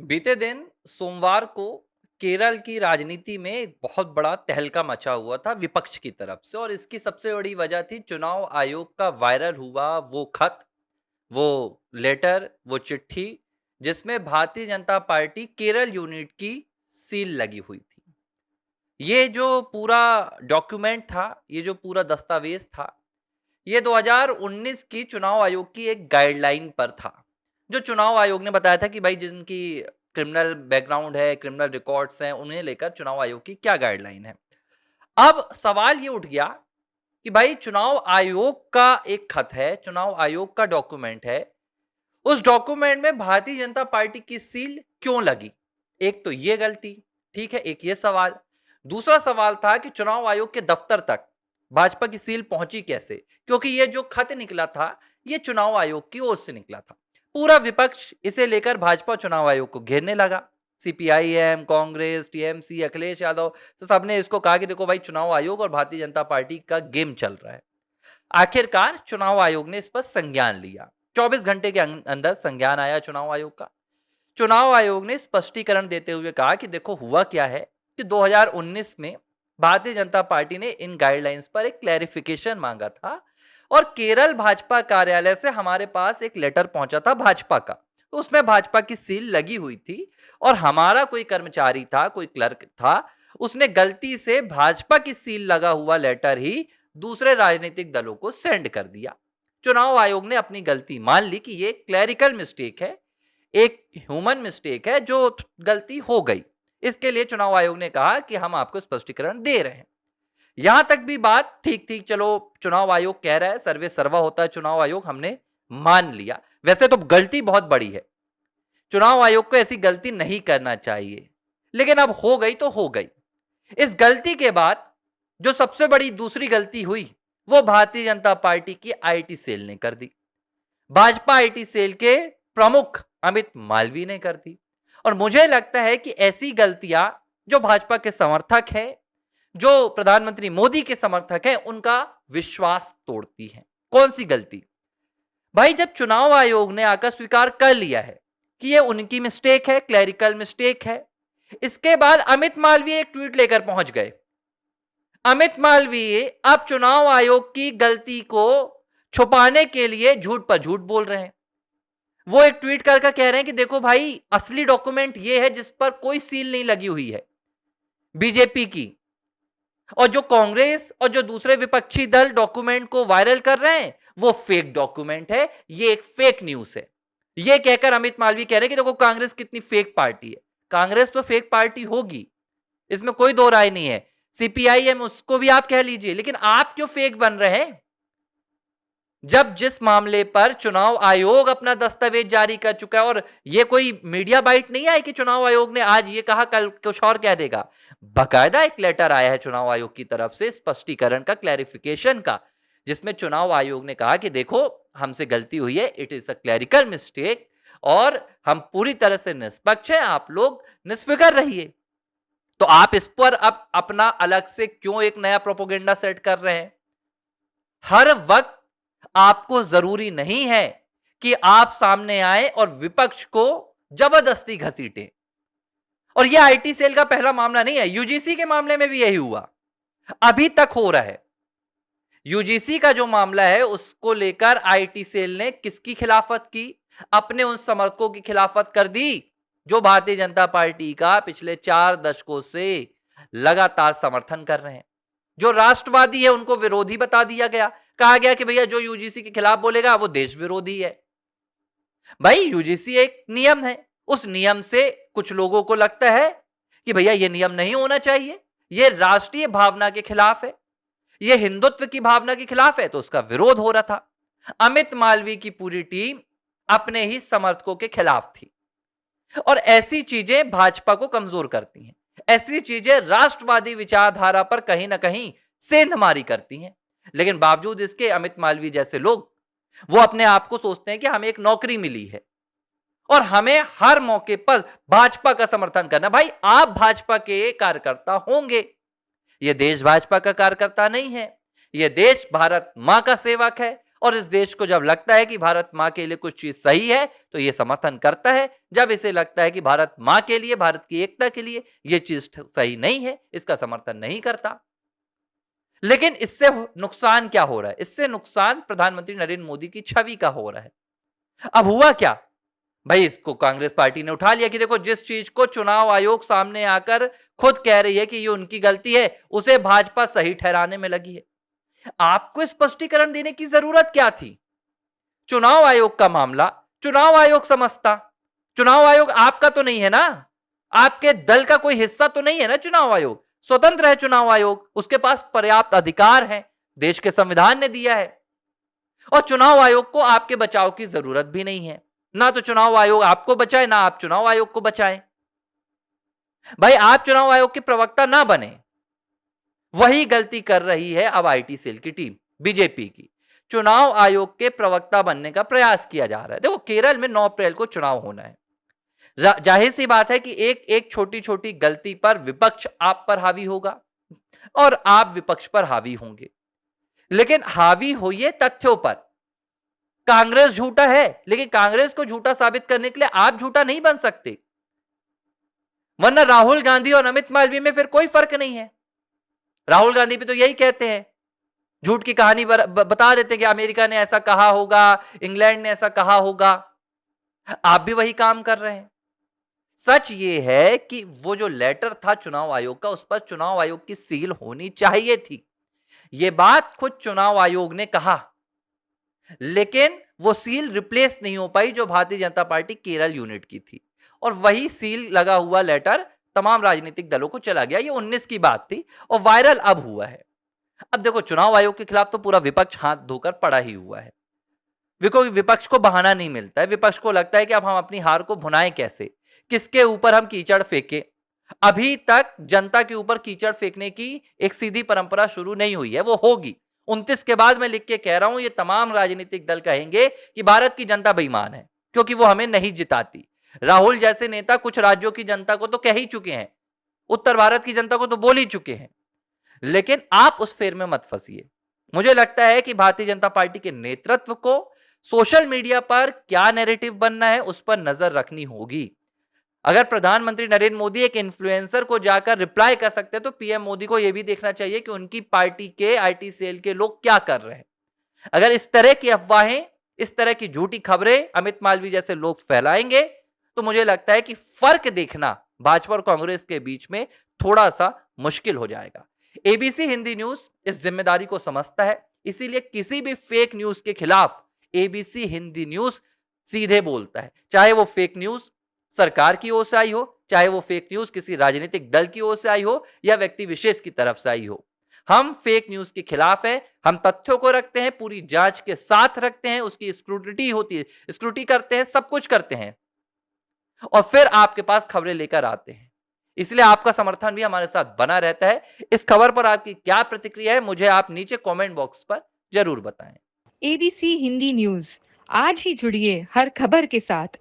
बीते दिन सोमवार को केरल की राजनीति में एक बहुत बड़ा तहलका मचा हुआ था विपक्ष की तरफ से, और इसकी सबसे बड़ी वजह थी चुनाव आयोग का वायरल हुआ वो खत, वो लेटर, वो चिट्ठी जिसमें भारतीय जनता पार्टी केरल यूनिट की सील लगी हुई थी। ये जो पूरा डॉक्यूमेंट था, ये जो पूरा दस्तावेज था, ये 2019 की चुनाव आयोग की एक गाइडलाइन पर था। जो चुनाव आयोग ने बताया था कि भाई जिनकी क्रिमिनल बैकग्राउंड है, क्रिमिनल रिकॉर्ड्स हैं, उन्हें लेकर चुनाव आयोग की क्या गाइडलाइन है। अब सवाल ये उठ गया कि भाई चुनाव आयोग का एक खत है, चुनाव आयोग का डॉक्यूमेंट है, उस डॉक्यूमेंट में भारतीय जनता पार्टी की सील क्यों लगी। एक तो ये गलती, ठीक है, एक ये सवाल। दूसरा सवाल था कि चुनाव आयोग के दफ्तर तक भाजपा की सील पहुंची कैसे, क्योंकि ये जो खत निकला था ये चुनाव आयोग की ओर से निकला था। पूरा विपक्ष इसे लेकर भाजपा चुनाव आयोग को घेरने लगा। सीपीआईएम, कांग्रेस, टीएमसी, अखिलेश यादव, तो सबने इसको कहा कि देखो भाई चुनाव आयोग और भारतीय जनता पार्टी का गेम चल रहा है। आखिरकार चुनाव आयोग ने इस पर संज्ञान लिया। 24 घंटे के अंदर संज्ञान आया चुनाव आयोग का। चुनाव आयोग ने स्पष्टीकरण देते हुए कहा कि देखो हुआ क्या है कि 2019 में भारतीय जनता पार्टी ने इन गाइडलाइंस पर एक क्लैरिफिकेशन मांगा था, और केरल भाजपा कार्यालय से हमारे पास एक लेटर पहुंचा था भाजपा का, तो उसमें भाजपा की सील लगी हुई थी, और हमारा कोई कर्मचारी था, कोई क्लर्क था, उसने गलती से भाजपा की सील लगा हुआ लेटर ही दूसरे राजनीतिक दलों को सेंड कर दिया। चुनाव आयोग ने अपनी गलती मान ली कि ये क्लैरिकल मिस्टेक है, एक ह्यूमन मिस्टेक है, जो गलती हो गई। इसके लिए चुनाव आयोग ने कहा कि हम आपको स्पष्टीकरण दे रहे हैं। यहां तक भी बात ठीक थी, चलो चुनाव आयोग कह रहा है, सर्वे सर्वा होता है चुनाव आयोग, हमने मान लिया। वैसे तो गलती बहुत बड़ी है, चुनाव आयोग को ऐसी गलती नहीं करना चाहिए, लेकिन अब हो गई तो हो गई। इस गलती के बाद जो सबसे बड़ी दूसरी गलती हुई वो भारतीय जनता पार्टी की आईटी सेल ने कर दी। भाजपा आईटी सेल के प्रमुख अमित मालवीय ने कर दी। और मुझे लगता है कि ऐसी गलतियां जो भाजपा के समर्थक हैं, जो प्रधानमंत्री मोदी के समर्थक हैं, उनका विश्वास तोड़ती हैं। कौन सी गलती? भाई जब चुनाव आयोग ने आकर स्वीकार कर लिया है कि ये उनकी मिस्टेक है, क्लैरिकल मिस्टेक है, इसके बाद अमित मालवीय एक ट्वीट लेकर पहुंच गए। अमित मालवीय अब चुनाव आयोग की गलती को छुपाने के लिए झूठ पर झूठ बोल रहे हैं। वो एक ट्वीट कर कह रहे हैं कि देखो भाई असली डॉक्यूमेंट ये है जिस पर कोई सील नहीं लगी हुई है बीजेपी की, और जो कांग्रेस और जो दूसरे विपक्षी दल डॉक्यूमेंट को वायरल कर रहे हैं वो फेक डॉक्यूमेंट है, ये एक फेक न्यूज है। ये कहकर अमित मालवीय कह रहे हैं कि देखो कांग्रेस कितनी फेक पार्टी है। कांग्रेस तो फेक पार्टी होगी, इसमें कोई दो राय नहीं है। सीपीआईएम उसको भी आप कह लीजिए, लेकिन आप क्यों फेक बन रहे हैं? जब जिस मामले पर चुनाव आयोग अपना दस्तावेज जारी कर चुका है, और ये कोई मीडिया बाइट नहीं है कि चुनाव आयोग ने आज ये कहा कल कुछ और कह देगा। बकायदा एक लेटर आया है चुनाव आयोग की तरफ से स्पष्टीकरण का, क्लैरिफिकेशन का, जिसमें चुनाव आयोग ने कहा कि देखो हमसे गलती हुई है, it is a clerical mistake, और हम पूरी तरह से निष्पक्ष हैं, आप लोग निष्फिक्र रहिए। तो आप इस पर अब अपना अलग से क्यों एक नया प्रोपोगेंडा सेट कर रहे हैं? हर वक्त आपको जरूरी नहीं है कि आप सामने आए और विपक्ष को जबरदस्ती घसीटें। और यह आईटी सेल का पहला मामला नहीं है, यूजीसी के मामले में भी यही हुआ, अभी तक हो रहा है। यूजीसी का जो मामला है उसको लेकर आईटी सेल ने किसकी खिलाफत की? अपने उन समर्थकों की खिलाफत कर दी जो भारतीय जनता पार्टी का पिछले 4 दशकों से लगातार समर्थन कर रहे हैं। जो राष्ट्रवादी है उनको विरोधी बता दिया गया, कहा गया कि भैया जो यूजीसी के खिलाफ बोलेगा वो देश विरोधी है। भाई यूजीसी एक नियम है, उस नियम से कुछ लोगों को लगता है कि भैया ये नियम नहीं होना चाहिए, ये राष्ट्रीय भावना के खिलाफ है, ये हिंदुत्व की भावना के खिलाफ है, तो उसका विरोध हो रहा था। अमित मालवीय की पूरी टीम अपने ही समर्थकों के खिलाफ थी, और ऐसी चीजें भाजपा को कमजोर करती हैं, ऐसी चीजें राष्ट्रवादी विचारधारा पर कहीं ना कहीं सेंधमारी करती हैं। लेकिन बावजूद इसके अमित मालवीय जैसे लोग वो अपने आप को सोचते हैं कि हमें एक नौकरी मिली है और हमें हर मौके पर भाजपा का समर्थन करना। भाई आप भाजपा के कार्यकर्ता होंगे, यह देश भाजपा का कार्यकर्ता नहीं है, यह देश भारत मां का सेवक है, और इस देश को जब लगता है कि भारत माँ के लिए कुछ चीज सही है तो ये समर्थन करता है, जब इसे लगता है कि भारत माँ के लिए, भारत की एकता के लिए ये चीज सही नहीं है, इसका समर्थन नहीं करता। लेकिन इससे नुकसान क्या हो रहा है? इससे नुकसान प्रधानमंत्री नरेंद्र मोदी की छवि का हो रहा है। अब हुआ क्या भाई, इसको कांग्रेस पार्टी ने उठा लिया कि देखो, जिस चीज को चुनाव आयोग सामने आकर खुद कह रही है कि ये उनकी गलती है, उसे भाजपा सही ठहराने में लगी है। आपको स्पष्टीकरण देने की जरूरत क्या थी? चुनाव आयोग का मामला चुनाव आयोग समझता। चुनाव आयोग आपका तो नहीं है ना, आपके दल का कोई हिस्सा तो नहीं है ना। चुनाव आयोग स्वतंत्र है। चुनाव आयोग, उसके पास पर्याप्त अधिकार है, देश के संविधान ने दिया है। और चुनाव आयोग को आपके बचाव की जरूरत भी नहीं है। ना तो चुनाव आयोग आपको बचाए, ना आप चुनाव आयोग को बचाएं। भाई, आप चुनाव आयोग के प्रवक्ता ना बने। वही गलती कर रही है अब आईटी सेल की टीम बीजेपी की। चुनाव आयोग के प्रवक्ता बनने का प्रयास किया जा रहा है। देखो, केरल में 9 अप्रैल को चुनाव होना है। जाहिर सी बात है कि एक एक छोटी छोटी गलती पर विपक्ष आप पर हावी होगा और आप विपक्ष पर हावी होंगे। लेकिन हावी होइए तथ्यों पर। कांग्रेस झूठा है, लेकिन कांग्रेस को झूठा साबित करने के लिए आप झूठा नहीं बन सकते। वरना राहुल गांधी और अमित मालवीय में फिर कोई फर्क नहीं है। राहुल गांधी भी तो यही कहते हैं, झूठ की कहानी बता देते हैं कि अमेरिका ने ऐसा कहा होगा, इंग्लैंड ने ऐसा कहा होगा। आप भी वही काम कर रहे हैं। सच ये है कि वो जो लेटर था चुनाव आयोग का, उस पर चुनाव आयोग की सील होनी चाहिए थी। ये बात खुद चुनाव आयोग ने कहा, लेकिन वो सील रिप्लेस नहीं हो पाई जो भारतीय जनता पार्टी केरल यूनिट की थी। और वही सील लगा हुआ लेटर तमाम राजनीतिक दलों को चला गया। ये 19 की बात थी और वायरल अब हुआ है। अब देखो, चुनाव आयोग के खिलाफ तो पूरा विपक्ष हाथ धोकर पड़ा ही हुआ है। विपक्ष को बहाना नहीं मिलता है। विपक्ष को लगता है कि अब हम अपनी हार को भुनाएं कैसे, किसके ऊपर हम कीचड़ फेंके। अभी तक जनता के ऊपर कीचड़ फेंकने की एक सीधी परंपरा शुरू नहीं हुई है, वो होगी। 29 के बाद मैं लिख के कह रहा हूं, ये तमाम राजनीतिक दल कहेंगे कि भारत की जनता बेईमान है क्योंकि वो हमें नहीं जिताती। राहुल जैसे नेता कुछ राज्यों की जनता को तो कह ही चुके हैं, उत्तर भारत की जनता को तो बोल ही चुके हैं। लेकिन आप उस फेर में मत फंसिए। मुझे लगता है कि भारतीय जनता पार्टी के नेतृत्व को सोशल मीडिया पर क्या नैरेटिव बनना है उस पर नजर रखनी होगी। अगर प्रधानमंत्री नरेंद्र मोदी एक इन्फ्लुएंसर को जाकर रिप्लाई कर सकते हैं, तो पीएम मोदी को यह भी देखना चाहिए कि उनकी पार्टी के आईटी सेल के लोग क्या कर रहे हैं। अगर इस तरह की अफवाहें, इस तरह की झूठी खबरें अमित मालवीय जैसे लोग फैलाएंगे, तो मुझे लगता है कि फर्क देखना भाजपा और कांग्रेस के बीच में थोड़ा सा मुश्किल हो जाएगा। एबीसी हिंदी न्यूज इस जिम्मेदारी को समझता है, इसीलिए किसी भी फेक न्यूज के खिलाफ एबीसी हिंदी न्यूज सीधे बोलता है। चाहे वो फेक न्यूज सरकार की ओर से आई हो, चाहे वो फेक न्यूज किसी राजनीतिक दल की ओर से आई हो या व्यक्ति विशेष की तरफ से आई हो। हम फेक न्यूज के खिलाफ है। हम तथ्यों को रखते हैं, पूरी जांच के साथ रखते हैं, उसकी स्क्रूटिनी होती है, स्क्रूटी करते हैं, सब कुछ करते हैं और फिर आपके पास खबरें लेकर आते हैं। इसलिए आपका समर्थन भी हमारे साथ बना रहता है। इस खबर पर आपकी क्या प्रतिक्रिया है, मुझे आप नीचे कमेंट बॉक्स पर जरूर बताएं। एबीसी हिंदी न्यूज, आज ही जुड़िए हर खबर के साथ